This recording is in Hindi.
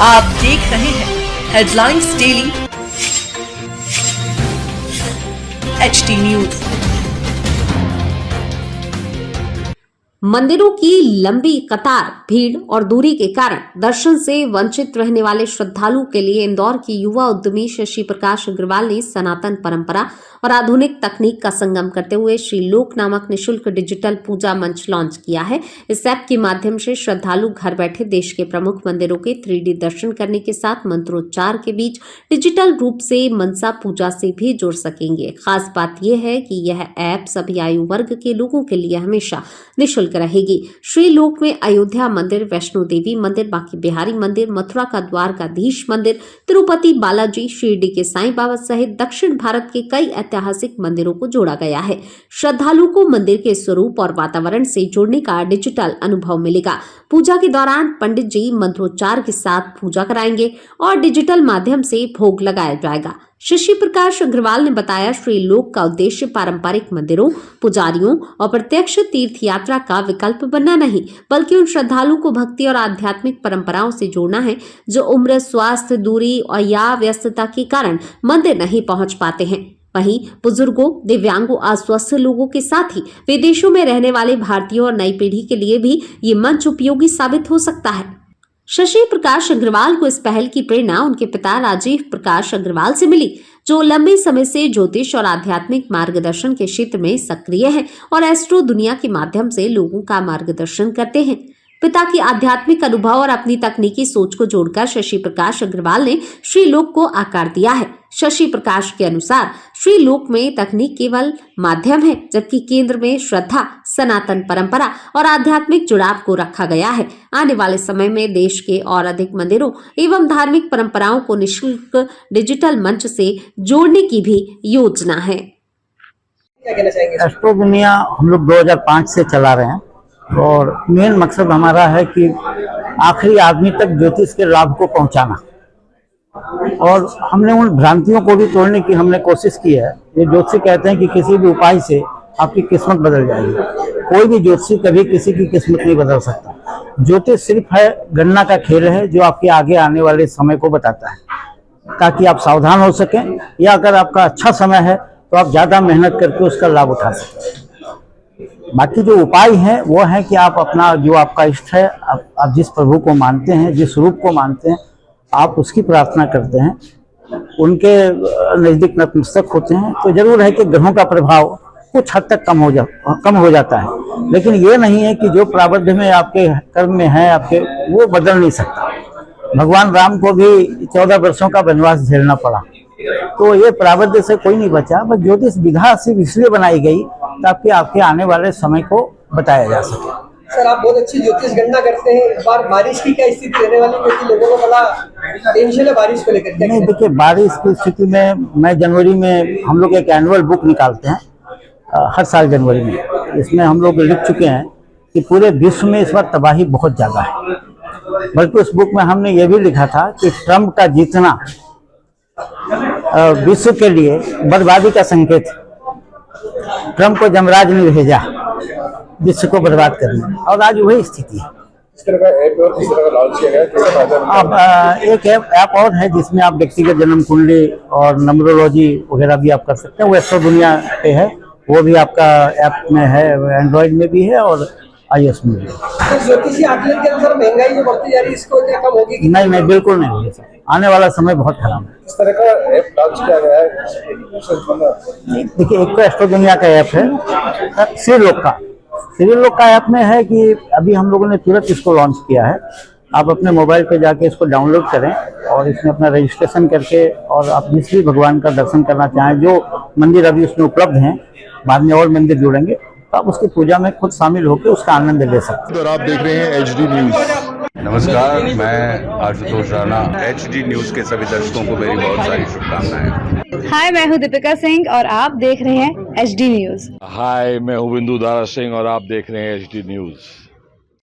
आप देख रहे हैं हेडलाइंस डेली एचटी न्यूज। मंदिरों की लंबी कतार, भीड़ और दूरी के कारण दर्शन से वंचित रहने वाले श्रद्धालुओं के लिए इंदौर के युवा उद्यमी शशि प्रकाश अग्रवाल ने सनातन परंपरा और आधुनिक तकनीक का संगम करते हुए श्री लोक नामक निशुल्क डिजिटल पूजा मंच लॉन्च किया है। इस ऐप के माध्यम से श्रद्धालु घर बैठे देश के प्रमुख मंदिरों के 3D दर्शन करने के साथ मंत्रोच्चार के बीच डिजिटल रूप से मनसा पूजा से भी जुड़ सकेंगे। खास बात यह है कि यह ऐप सभी आयु वर्ग के लोगों के लिए हमेशा निःशुल्क रहेगी। श्री लोक में अयोध्या मंदिर, वैष्णो देवी मंदिर, बांके बिहारी मंदिर, मथुरा का द्वारकाधीश मंदिर, तिरुपति बालाजी, शिरडी के साईं बाबा सहित दक्षिण भारत के कई ऐतिहासिक मंदिरों को जोड़ा गया है। श्रद्धालुओं को मंदिर के स्वरूप और वातावरण से जुड़ने का डिजिटल अनुभव मिलेगा। पूजा के दौरान पंडित जी मंत्रोच्चार के साथ पूजा कराएंगे और डिजिटल माध्यम से भोग लगाया जाएगा। शशि प्रकाश अग्रवाल ने बताया, श्री लोक का उद्देश्य पारंपरिक मंदिरों, पुजारियों और प्रत्यक्ष तीर्थ यात्रा का विकल्प बनना नहीं, बल्कि उन श्रद्धालुओं को भक्ति और आध्यात्मिक परंपराओं से जोड़ना है जो उम्र, स्वास्थ्य, दूरी और या व्यस्तता के कारण मंदिर नहीं पहुंच पाते हैं। वहीं बुजुर्गों, दिव्यांगों, अस्वस्थ लोगों के साथ ही विदेशों में रहने वाले भारतीयों और नई पीढ़ी के लिए भी ये मंच उपयोगी साबित हो सकता है। शशि प्रकाश अग्रवाल को इस पहल की प्रेरणा उनके पिता राजीव प्रकाश अग्रवाल से मिली, जो लंबे समय से ज्योतिष और आध्यात्मिक मार्गदर्शन के क्षेत्र में सक्रिय हैं और एस्ट्रो दुनिया के माध्यम से लोगों का मार्गदर्शन करते हैं। पिता की आध्यात्मिक अनुभव और अपनी तकनीकी सोच को जोड़कर शशि प्रकाश अग्रवाल ने श्री लोक को आकार दिया है। शशि प्रकाश के अनुसार श्री लोक में तकनीक केवल माध्यम है, जबकि केंद्र में श्रद्धा, सनातन परंपरा और आध्यात्मिक जुड़ाव को रखा गया है। आने वाले समय में देश के और अधिक मंदिरों एवं धार्मिक परंपराओं को निःशुल्क डिजिटल मंच से जोड़ने की भी योजना है। एस्ट्रो दुनिया हम लोग 2005 से चला रहे हैं और मेन मकसद हमारा है कि आखिरी आदमी तक ज्योतिष के लाभ को पहुंचाना, और हमने उन भ्रांतियों को भी तोड़ने की हमने कोशिश की है। ये ज्योतिषी कहते हैं कि किसी भी उपाय से आपकी किस्मत बदल जाएगी। कोई भी ज्योतिषी कभी किसी की किस्मत नहीं बदल सकता। ज्योतिष सिर्फ है गणना का खेल है जो आपके आगे आने वाले समय को बताता है, ताकि आप सावधान हो सकें, या अगर आपका अच्छा समय है तो आप ज़्यादा मेहनत करके उसका लाभ उठा सकें। बाकी जो उपाय है वो है कि आप अपना जो आपका इष्ट है, आप जिस प्रभु को मानते हैं, जिस रूप को मानते हैं, आप उसकी प्रार्थना करते हैं, उनके नज़दीक नतमस्तक होते हैं, तो जरूर है कि ग्रहों का प्रभाव कुछ हद तक कम हो जाता है। लेकिन ये नहीं है कि जो प्रारब्ध में आपके कर्म में है आपके, वो बदल नहीं सकता। भगवान राम को भी 14 वर्षों का वनवास झेलना पड़ा, तो ये प्रारब्ध से कोई नहीं बचा। बस ज्योतिष विधा सिर्फ इसलिए बनाई गई ताकि आपके आने वाले समय को बताया जा सके। सर, आप बहुत अच्छी ज्योतिष गणना करते हैं। इस बार बारिश की क्या स्थिति रहने वाली, क्योंकि लोगों को बड़ा टेंशन है बारिश को लेकर? नहीं, देखिए, बारिश की स्थिति में मैं जनवरी में हम लोग एक एनुअल बुक निकालते हैं हर साल जनवरी में। इसमें हम लोग लिख चुके हैं कि पूरे विश्व में इस बार तबाही बहुत ज़्यादा है। बल्कि उस बुक में हमने ये भी लिखा था कि ट्रम्प का जीतना विश्व के लिए बर्बादी का संकेत। ट्रम्प को जमराज ने भेजा विश्व को बर्बाद करने, और आज वही स्थिति है। इस तरह का ऐप और इस तरह का लॉन्च किया गया। अब एक ऐप और है जिसमें आप व्यक्तिगत जन्म कुंडली और नंबरोलॉजी वगैरह भी आप कर सकते हैं। वो एस्ट्रो दुनिया पे है, वो भी आपका ऐप में है, एंड्रॉइड में भी है और iOS में भी है। तो ज्योतिषी आकलन के अनुसार महंगाई जो बढ़ती जा रही है, इसको क्या कम होगी? नहीं, बिल्कुल नहीं होगी सर। आने वाला समय बहुत खराब है। इस तरह का ऐप लॉन्च किया गया है। देखिए, एक तो एस्ट्रो दुनिया का ऐप है, श्री लोक का ऐप में है कि अभी हम लोगों ने तुरंत इसको लॉन्च किया है। आप अपने मोबाइल पे जाके इसको डाउनलोड करें और इसमें अपना रजिस्ट्रेशन करके, और आप जिस भी भगवान का दर्शन करना चाहें, जो मंदिर अभी उसमें उपलब्ध हैं, बाद में और मंदिर जुड़ेंगे, तो आप उसकी पूजा में खुद शामिल होकर उसका आनंद ले सकते हैं। और आप देख रहे हैं एचडी न्यूज। नमस्कार, मैं आशुतोष राणा। एचडी न्यूज के सभी दर्शकों को मेरी बहुत सारी शुभकामनाएं। हाय, मैं हूं दीपिका सिंह और आप देख रहे हैं एचडी न्यूज। हाय, मैं हूं बिंदु दारा सिंह और आप देख रहे हैं एचडी न्यूज।